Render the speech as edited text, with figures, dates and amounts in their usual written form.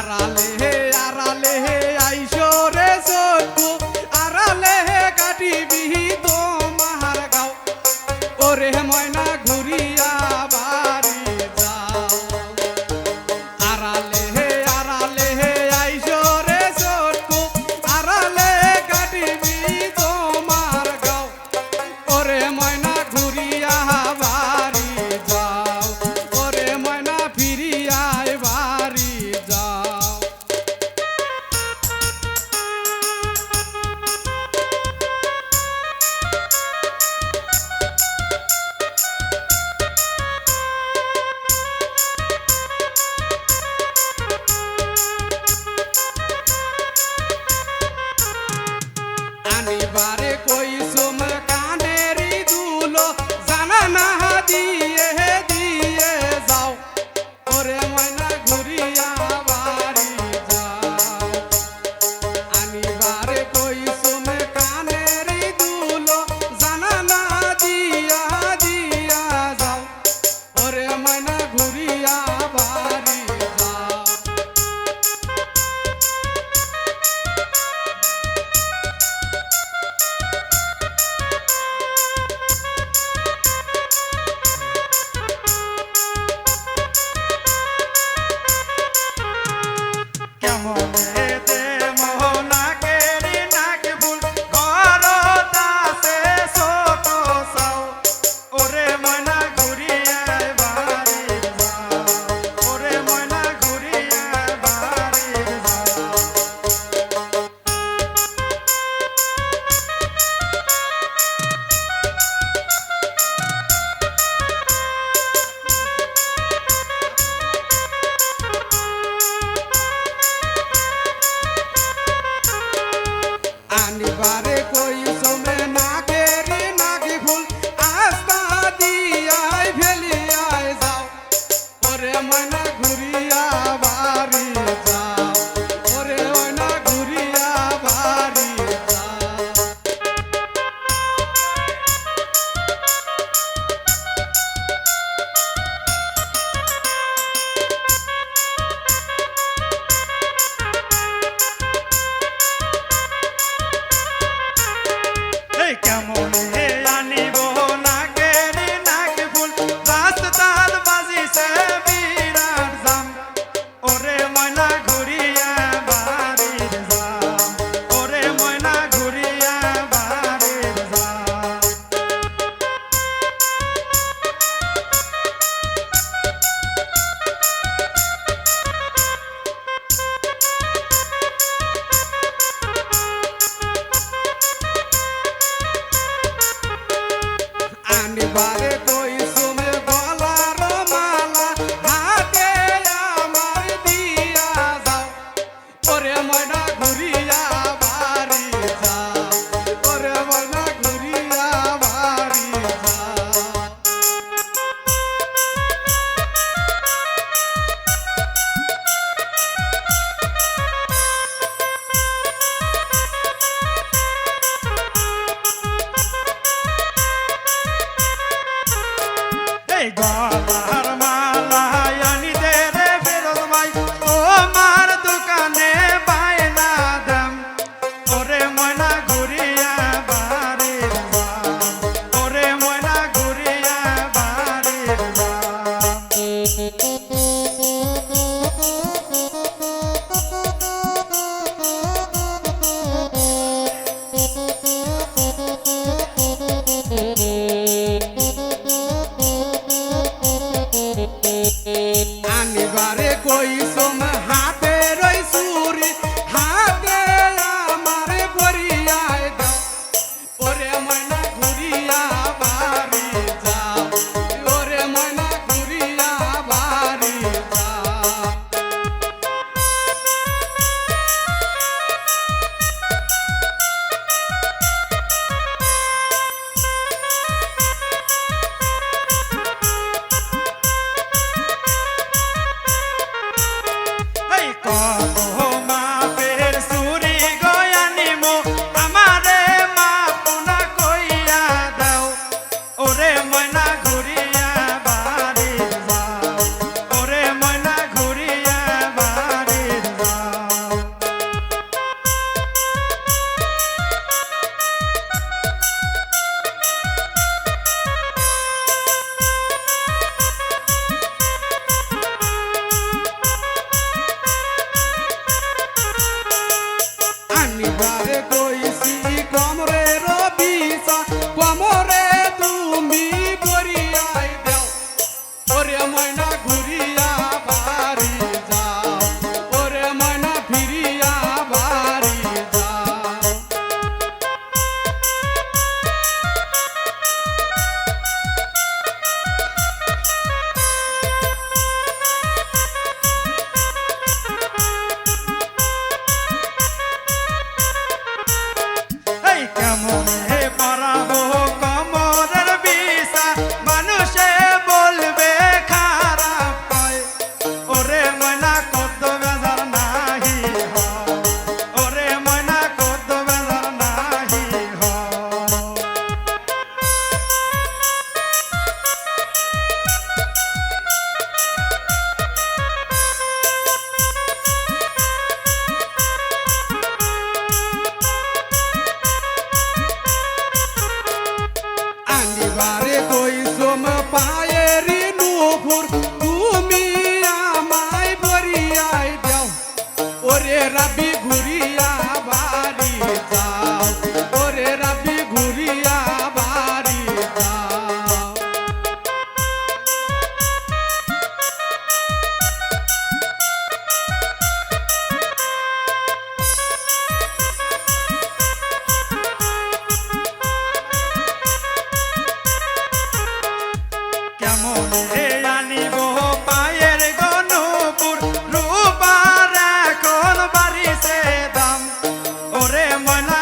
আড়ালে আড়ালে আইসো রে চোদ্দু আড়ালে কাটিবি তোমার গাও ওরে ময়না ঘুরিয়া বাড়ি যাও আড়ালে আড়ালে আইসো রে চোদ্দু আড়ালে কাটিবি তোমার গাও ওরে ময়না ঘুরিয়া বাড়ি যাও ওরে ময়না ফিরিয়া বাড়ি যাও আনিবারে কইসুম কানেরি দুলো জানা না দিয়ে দিয়ে যাও ওরে ময়না ঘুরিয়া বাড়ি যাও আনিবারে কইসুম কানেরি দুলো জানা না দিয়া দিয়া যাও ওরে ময়না ঘুরিয়া বাড়ি যাও আনিবারে কইসুমে নাকেরি নাকি ফুল আস্তা দিয়াই ফেলিয়াই যাও ওরে ময়না ঘুরিয়া বাড়ি যাও ওরে ময়না ঘুরিয়া বাড়ি যাও কেমন হে আনিব নাকেরি নাকি ফুল রাস্তার বাজিছে বিরাট জাম ওরে ময়না ঘুরিয়া বাড়ি যাও ওরে ময়না ঘুরিয়া বাড়ি যাও আনিবারে কইসুমে গলার মালা হাতে আমার দিয়া যাও ওরে ময়না ঘুরিয়া বাড়ি যাও ওরে ময়না ঘুরিয়া বাড়ি যাও এই গলার মালা আনি দে রে ফেরত ভাই তোমার দোকানে বায়না দাম ওরে ময়না ঘুরিয়া বাড়ি যাও ওরে ময়না ঘুরিয়া বাড়ি যাও আনিবারে কইসুম হাতে রই চুরি হাতে আমার ভরিয়ায় দাও ওরে ময়না ঘুরিয়া বাড়ি যাও ওরে ময়না ঘুরিয়া বাড়ি যাও আনিবারে কইছি কমরে রবিসা কমরে তুমি বরিয়াই দাও ওরে ময়না ঘুরিয়া বাড়ি যাও ওরে ময়না ফিরিয়া বাড়ি যাও এই কেমন হে পরাবো কমরের বিষা মানুষে বলবে খারাপ কয় ওরে ময়না কত বেজার নাহি হয় ওরে ময়না কত বেজার নাহি হয় আনিবারে কইসম পায়েরি নুপুর তুমি আমায় বরিয়াই দাও ওরে রাবি ঘুরিয়া বাড়ি যাও ওরে রাবি ঘুরিয়া বাড়ি যাও কেমন হে আনিব পায়ের গনুপুর রূপার এখন বাড়িছে দাম ওরে ময়না